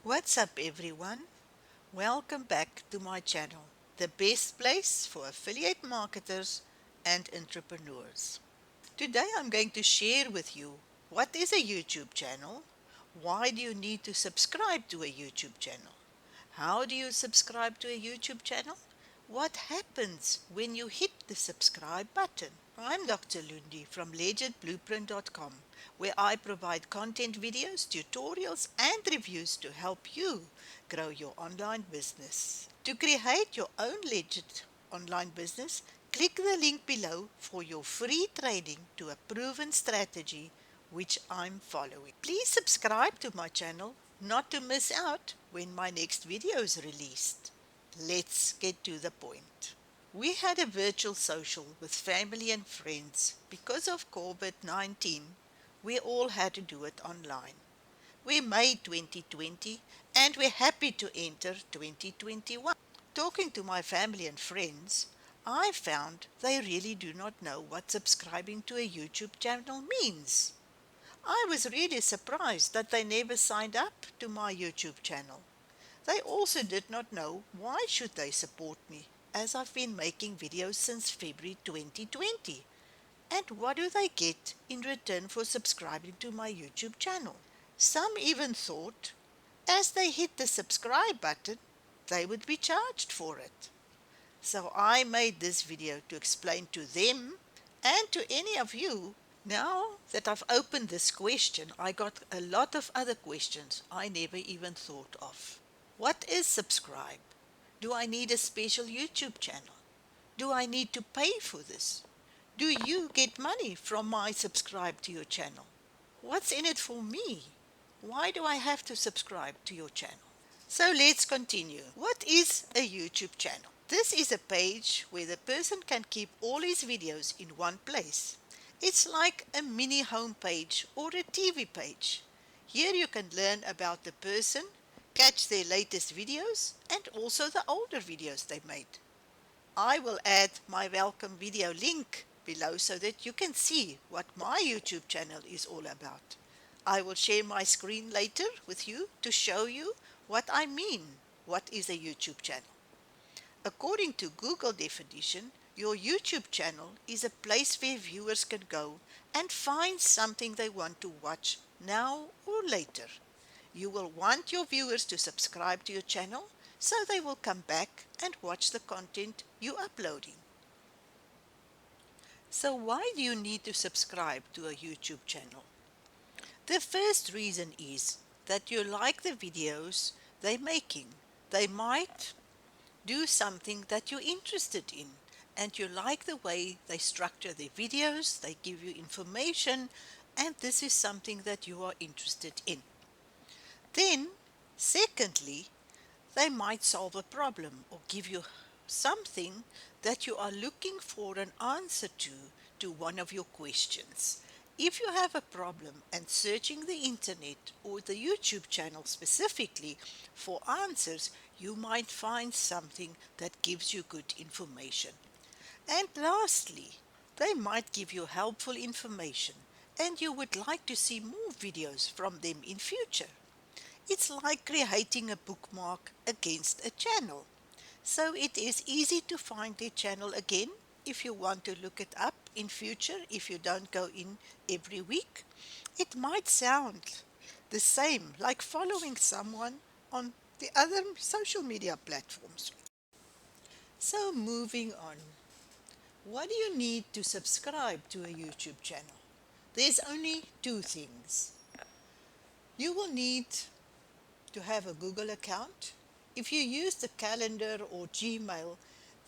What's up everyone? Welcome back to my channel, the best place for affiliate marketers and entrepreneurs. Today I'm going to share with you what is a YouTube channel, why do you need to subscribe to a YouTube channel, how do you subscribe to a YouTube channel, what happens when you hit the subscribe button. I'm Dr. Loendi from LegitBlueprint.com, where I provide content videos, tutorials, and reviews to help you grow your online business. To create your own legit online business, click the link below for your free training to a proven strategy which I'm following. Please subscribe to my channel not to miss out when my next video is released. Let's get to the point. We had a virtual social with family and friends. Because of COVID-19, we all had to do it online. We made 2020 and we're happy to enter 2021. Talking to my family and friends, I found they really do not know what subscribing to a YouTube channel means. I was really surprised that they never signed up to my YouTube channel. They also did not know why should they support me, as I've been making videos since February 2020. And what do they get in return for subscribing to my YouTube channel? Some even thought, as they hit the subscribe button, they would be charged for it. So I made this video to explain to them and to any of you. Now that I've opened this question, I got a lot of other questions I never even thought of. What is subscribe? Do I need a special YouTube channel? Do I need to pay for this? Do you get money from my subscribe to your channel? What's in it for me? Why do I have to subscribe to your channel? So let's continue. What is a YouTube channel? This is a page where the person can keep all his videos in one place. It's like a mini home page or a TV page. Here you can learn about the person, catch their latest videos, and also the older videos they made. I will add my welcome video link below so that you can see what my YouTube channel is all about. I will share my screen later with you to show you what I mean. What is a YouTube channel? According to Google definition, your YouTube channel is a place where viewers can go and find something they want to watch now or later. You will want your viewers to subscribe to your channel so they will come back and watch the content you're uploading. So why do you need to subscribe to a YouTube channel? The first reason is that you like the videos they're making. They might do something that you're interested in and you like the way they structure their videos, they give you information, and this is something that you are interested in. Then, secondly, they might solve a problem or give you something that you are looking for an answer to one of your questions. If you have a problem and searching the internet or the YouTube channel specifically for answers, you might find something that gives you good information. And lastly, they might give you helpful information and you would like to see more videos from them in future. It's like creating a bookmark against a channel. So it is easy to find the channel again if you want to look it up in future if you don't go in every week. It might sound the same like following someone on the other social media platforms. So moving on. What do you need to subscribe to a YouTube channel? There's only two things. You will need to have a Google account. If you use the calendar or Gmail,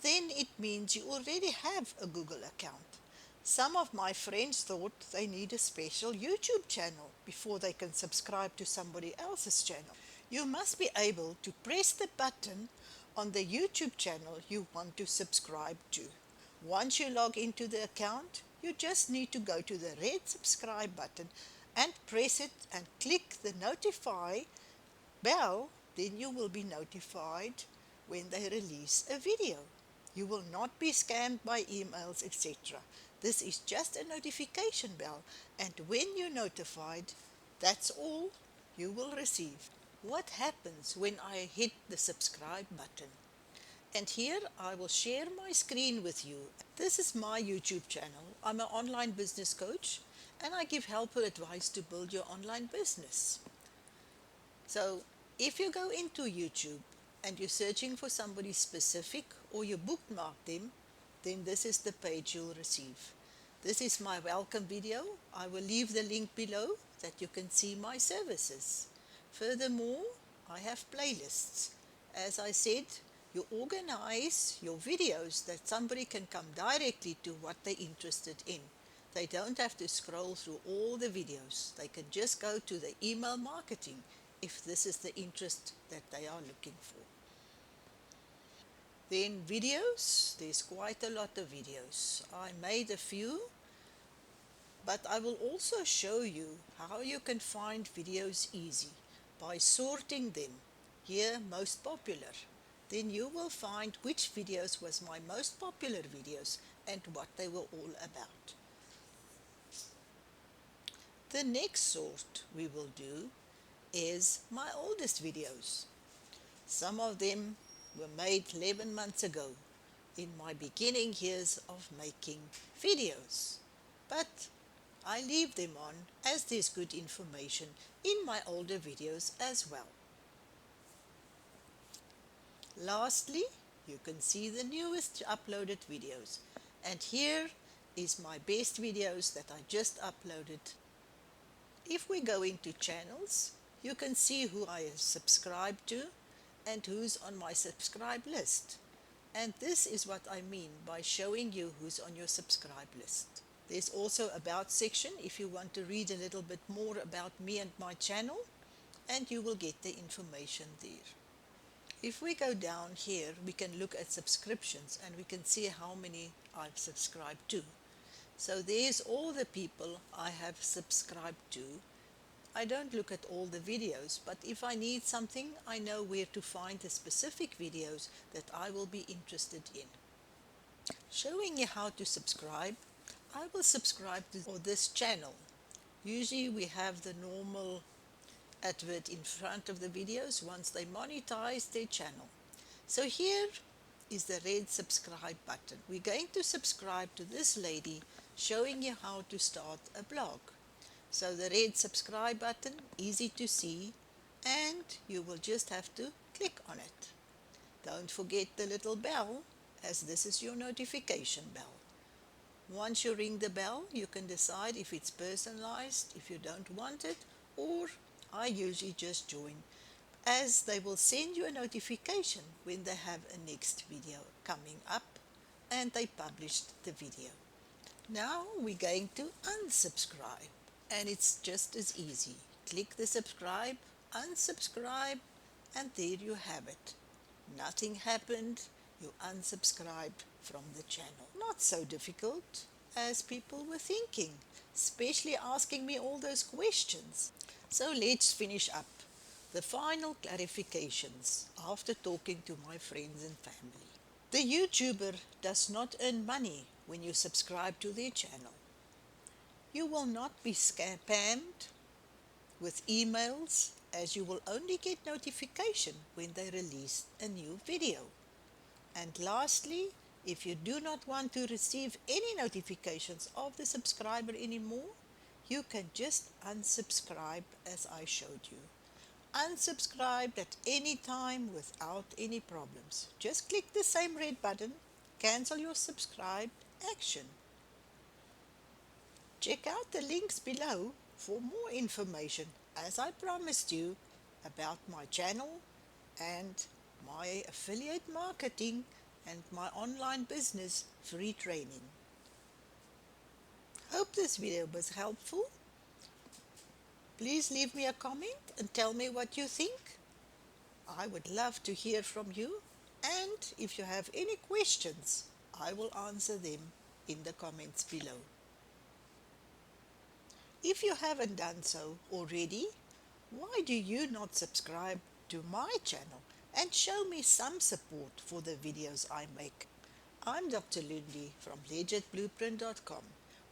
then it means you already have a Google account. Some of my friends thought they need a special YouTube channel before they can subscribe to somebody else's channel. You must be able to press the button on the YouTube channel you want to subscribe to. Once you log into the account, you just need to go to the red subscribe button and press it and click the notify bell, then you will be notified when they release a video. You will not be scammed by emails, etc. This is just a notification bell, and when you're notified, that's all you will receive. what happens when I hit the subscribe button. And here I will share my screen with you. This is my YouTube channel. I'm an online business coach and I give helpful advice to build your online business. So if you go into YouTube and you're searching for somebody specific or you bookmark them, then this is the page you'll receive. This is my welcome video. I will leave the link below that you can see my services. Furthermore, I have playlists. As I said, you organize your videos that somebody can come directly to what they're interested in. They don't have to scroll through all the videos. They can just go to the email marketing if this is the interest that they are looking for. Then videos, there's quite a lot of videos. I made a few, but I will also show you how you can find videos easy by sorting them. Here, most popular. Then you will find which videos was my most popular videos and what they were all about. The next sort we will do is my oldest videos. Some of them were made 11 months ago in my beginning years of making videos. But I leave them on as there's good information in my older videos as well. Lastly, you can see the newest uploaded videos. And here is my best videos that I just uploaded. If we go into channels, you can see who I subscribe to and who's on my subscribe list. And this is what I mean by showing you who's on your subscribe list. There's also about section if you want to read a little bit more about me and my channel, and you will get the information there. If we go down here, we can look at subscriptions and we can see how many I've subscribed to. So there's all the people I have subscribed to. I don't look at all the videos, but if I need something, I know where to find the specific videos that I will be interested in. Showing you how to subscribe, I will subscribe to this channel. Usually we have the normal advert in front of the videos once they monetize their channel. So here is the red subscribe button. We're going to subscribe to this lady showing you how to start a blog. So the red subscribe button, easy to see, and you will just have to click on it. Don't forget the little bell, as this is your notification bell. Once you ring the bell, you can decide if it's personalized, if you don't want it, or I usually just join, as they will send you a notification when they have a next video coming up and they published the video. Now we're going to unsubscribe, and it's just as easy. Click the subscribe, unsubscribe, and there you have it. Nothing happened, you unsubscribed from the channel. Not so difficult as people were thinking, especially asking me all those questions. So let's finish up the final clarifications after talking to my friends and family. The YouTuber does not earn money when you subscribe to their channel. You will not be spammed with emails, as you will only get notification when they release a new video. And lastly, if you do not want to receive any notifications of the subscriber anymore, you can just unsubscribe as I showed you. Unsubscribe at any time without any problems. Just click the same red button, cancel your subscribe action. Check out the links below for more information, as I promised you, about my channel and my affiliate marketing and my online business free training. Hope this video was helpful. Please leave me a comment and tell me what you think. I would love to hear from you, and if you have any questions, I will answer them in the comments below. If you haven't done so already, why do you not subscribe to my channel and show me some support for the videos I make? I'm Dr. Loendi from LegitBlueprint.com,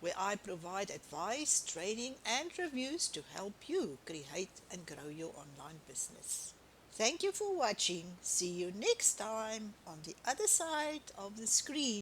where I provide advice, training, and reviews to help you create and grow your online business. Thank you for watching. See you next time on the other side of the screen.